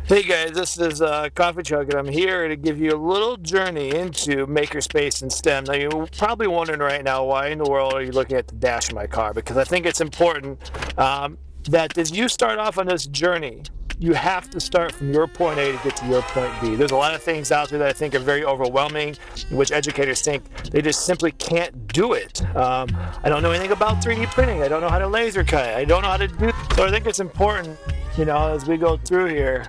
Hey guys, this is Coffee Chug, and I'm here to give you a little journey into Makerspace and STEM. Now, you're probably wondering right now, why in the world are you looking at the dash of my car? Because I think it's important that as you start off on this journey, you have to start from your point A to get to your point B. There's a lot of things out there that I think are very overwhelming, in which educators think they just simply can't do it. I don't know anything about 3D printing. I don't know how to laser cut. I don't know how to do. So I think it's important, as we go through here,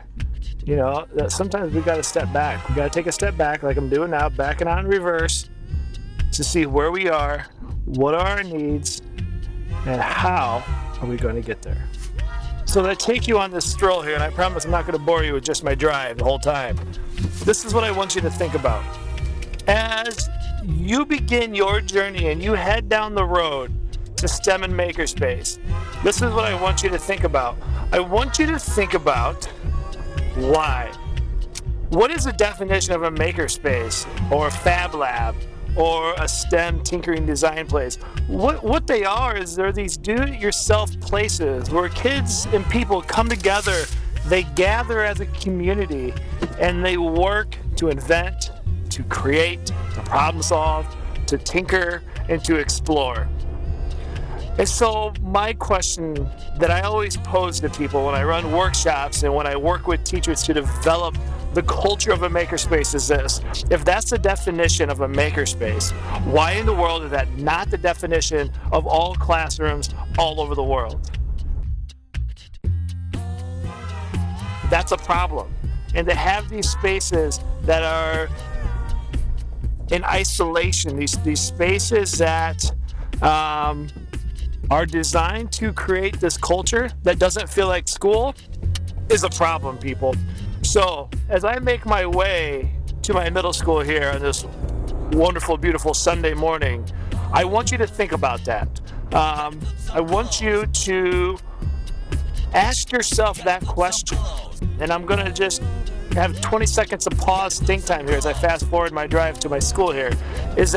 that sometimes we got to step back. We got to take a step back, like I'm doing now, backing out in reverse, to see where we are, what are our needs, and how are we going to get there. So I take you on this stroll here, and I promise I'm not going to bore you with just my drive the whole time. This is what I want you to think about. As you begin your journey and you head down the road to STEM and Makerspace, this is what I want you to think about. I want you to think about why. What is the definition of a makerspace or a fab lab or a STEM tinkering design place? What they are is they're these do-it-yourself places where kids and people come together, they gather as a community, and they work to invent, to create, to problem solve, to tinker, and to explore. And so my question that I always pose to people when I run workshops and when I work with teachers to develop the culture of a makerspace is this. If that's the definition of a makerspace, why in the world is that not the definition of all classrooms all over the world? That's a problem. And to have these spaces that are in isolation, these spaces that are designed to create this culture that doesn't feel like school is a problem, people. So as I make my way to my middle school here on this wonderful, beautiful Sunday morning, I want you to think about that. I want you to ask yourself that question. And I'm going to just have 20 seconds of pause, think time here as I fast forward my drive to my school here. Is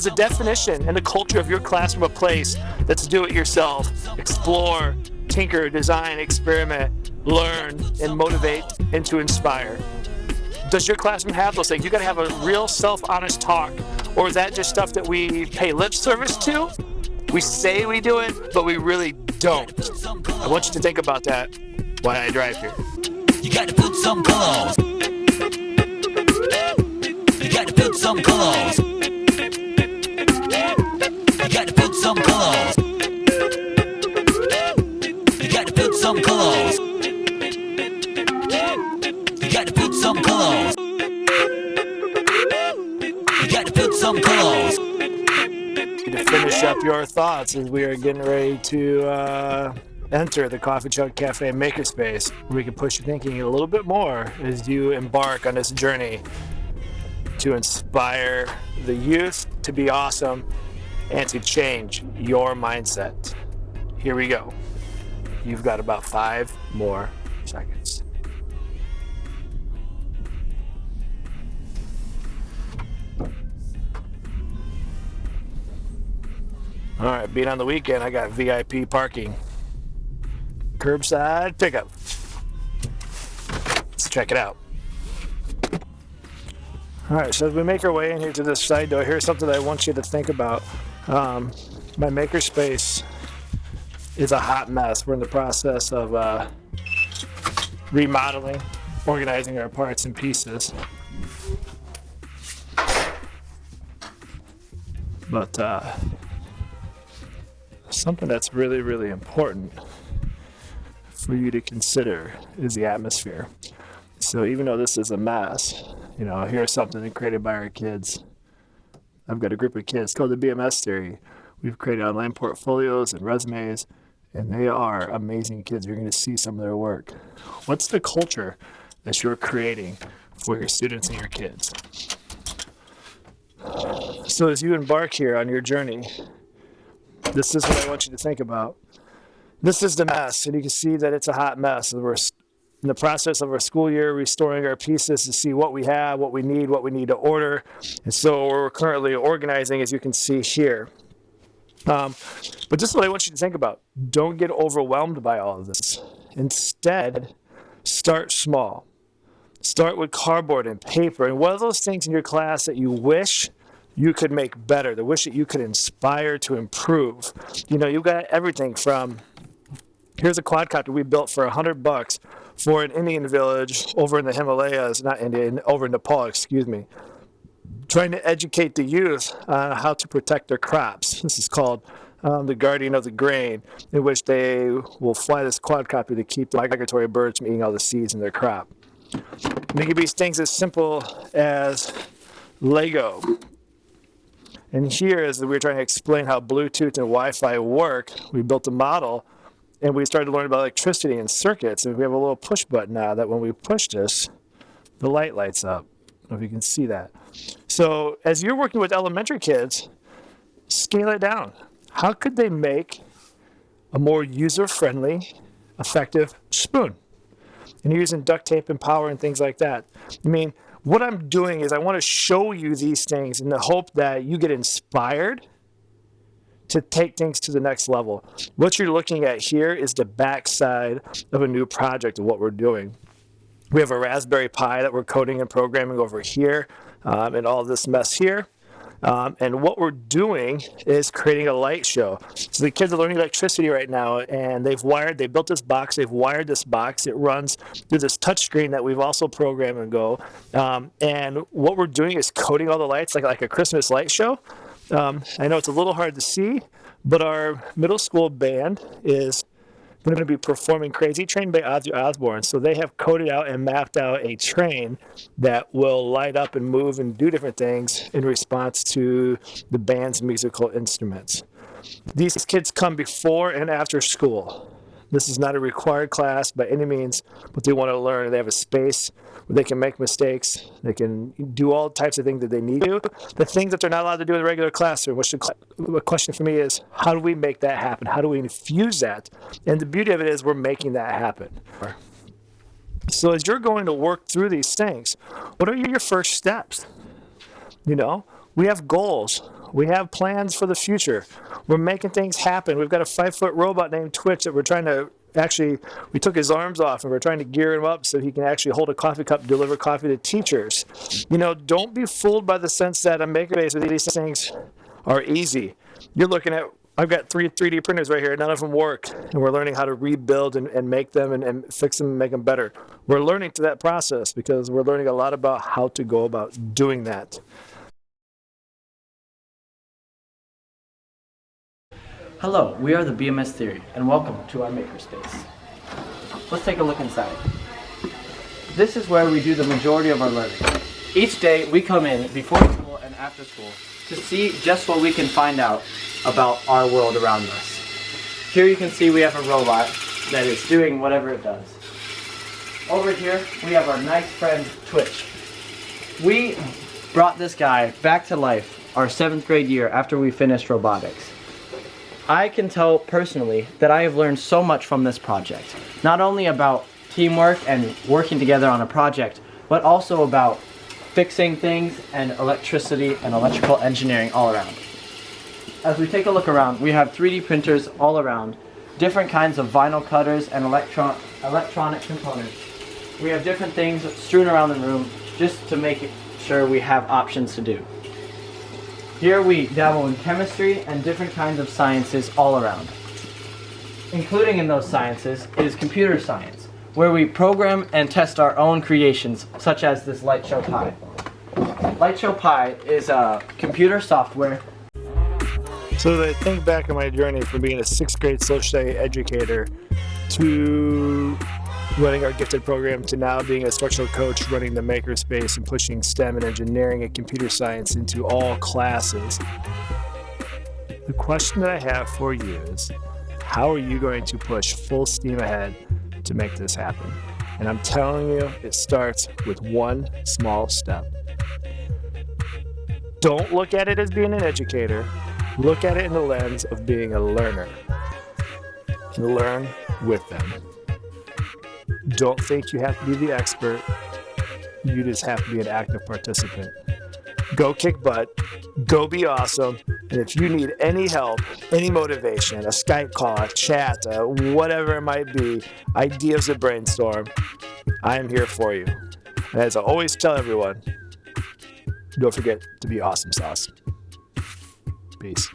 the definition and the culture of your classroom a place that's do-it-yourself, explore, tinker, design, experiment, learn, and motivate, and to inspire? Does your classroom have those things? You got to have a real self-honest talk, or is that just stuff that we pay lip service to? We say we do it, but we really don't. I want you to think about that while I drive here. You got to put some clothes. You got to put some clothes. You got to put some clothes. You got to put some clothes. You got to put some clothes. You got to put some clothes. To finish up your thoughts as we are getting ready to enter the Coffee Chug Cafe Makerspace, where we can push your thinking a little bit more as you embark on this journey to inspire the youth to be awesome and to change your mindset. Here we go. You've got about 5 more seconds. All right, being on the weekend, I got VIP parking. Curbside pickup. Let's check it out. All right, so as we make our way in here to this side door, here's something that I want you to think about. My makerspace is a hot mess. We're in the process of remodeling, organizing our parts and pieces. But something that's really, really important for you to consider is the atmosphere. So even though this is a mess, here's something created by our kids. I've got a group of kids called the BMS Theory. We've created online portfolios and resumes, and they are amazing kids. You're going to see some of their work. What's the culture that you're creating for your students and your kids? So as you embark here on your journey, this is what I want you to think about. This is the mess, and you can see that it's a hot mess. We're in the process of our school year, restoring our pieces to see what we have, what we need to order. And so we're currently organizing, as you can see here. But this is what I want you to think about. Don't get overwhelmed by all of this. Instead, Start small. Start with cardboard and paper. And what are those things in your class that you wish you could make better, the wish that you could inspire to improve? You know, you've got everything from, here's a quadcopter we built for $100 for an Indian village over in the Himalayas, not India, over in Nepal, excuse me, trying to educate the youth on how to protect their crops. This is called the Guardian of the Grain, in which they will fly this quadcopter to keep the migratory birds from eating all the seeds in their crop. And it can be things as simple as Lego. And here, as we were trying to explain how Bluetooth and Wi-Fi work, we built a model and we started to learn about electricity and circuits. And we have a little push button now that when we push this, the light lights up. I don't know if you can see that. So as you're working with elementary kids, scale it down. How could they make a more user-friendly, effective spoon? And you're using duct tape and power and things like that. I mean, what I'm doing is I want to show you these things in the hope that you get inspired to take things to the next level. What you're looking at here is the backside of a new project of what we're doing. We have a Raspberry Pi that we're coding and programming over here, and all this mess here. And what we're doing is creating a light show. So the kids are learning electricity right now, and they built this box, they've wired this box. It runs through this touch screen that we've also programmed in Go. And what we're doing is coding all the lights like a Christmas light show. I know it's a little hard to see, but our middle school band is going to be performing Crazy Train by Ozzy Osbourne. So they have coded out and mapped out a train that will light up and move and do different things in response to the band's musical instruments. These kids come before and after school. This is not a required class by any means, but they want to learn. They have a space where they can make mistakes. They can do all types of things that they need to. The things that they're not allowed to do in the regular classroom, which the question for me is, how do we make that happen? How do we infuse that? And the beauty of it is we're making that happen. So as you're going to work through these things, what are your first steps? You know, we have goals. We have plans for the future. We're making things happen. We've got a 5-foot robot named Twitch that we're trying to we took his arms off and we're trying to gear him up so he can actually hold a coffee cup and deliver coffee to teachers. You know, don't be fooled by the sense that a makerspace with these things are easy. You're looking at, I've got 3D printers right here. None of them work. And we're learning how to rebuild and make them and fix them and make them better. We're learning through that process because we're learning a lot about how to go about doing that. Hello, we are the BMS Theory, and welcome to our makerspace. Let's take a look inside. This is where we do the majority of our learning. Each day we come in before school and after school to see just what we can find out about our world around us. Here you can see we have a robot that is doing whatever it does. Over here we have our nice friend Twitch. We brought this guy back to life our 7th grade year after we finished robotics. I can tell personally that I have learned so much from this project. Not only about teamwork and working together on a project, but also about fixing things and electricity and electrical engineering all around. As we take a look around, we have 3D printers all around, different kinds of vinyl cutters and electronic components. We have different things strewn around the room just to make sure we have options to do. Here we dabble in chemistry and different kinds of sciences all around. Including in those sciences is computer science, where we program and test our own creations, such as this Lightshow Pi. Lightshow Pi is a computer software. So as I think back on my journey from being a 6th grade social studies educator to running our gifted program to now being a instructional coach running the makerspace and pushing STEM and engineering and computer science into all classes. The question that I have for you is, how are you going to push full steam ahead to make this happen? And I'm telling you, it starts with one small step. Don't look at it as being an educator. Look at it in the lens of being a learner. And learn with them. Don't think you have to be the expert. You just have to be an active participant. Go kick butt. Go be awesome. And if you need any help, any motivation, a Skype call, a chat, whatever it might be, ideas to brainstorm, I am here for you. And as I always tell everyone, don't forget to be awesome sauce. Peace.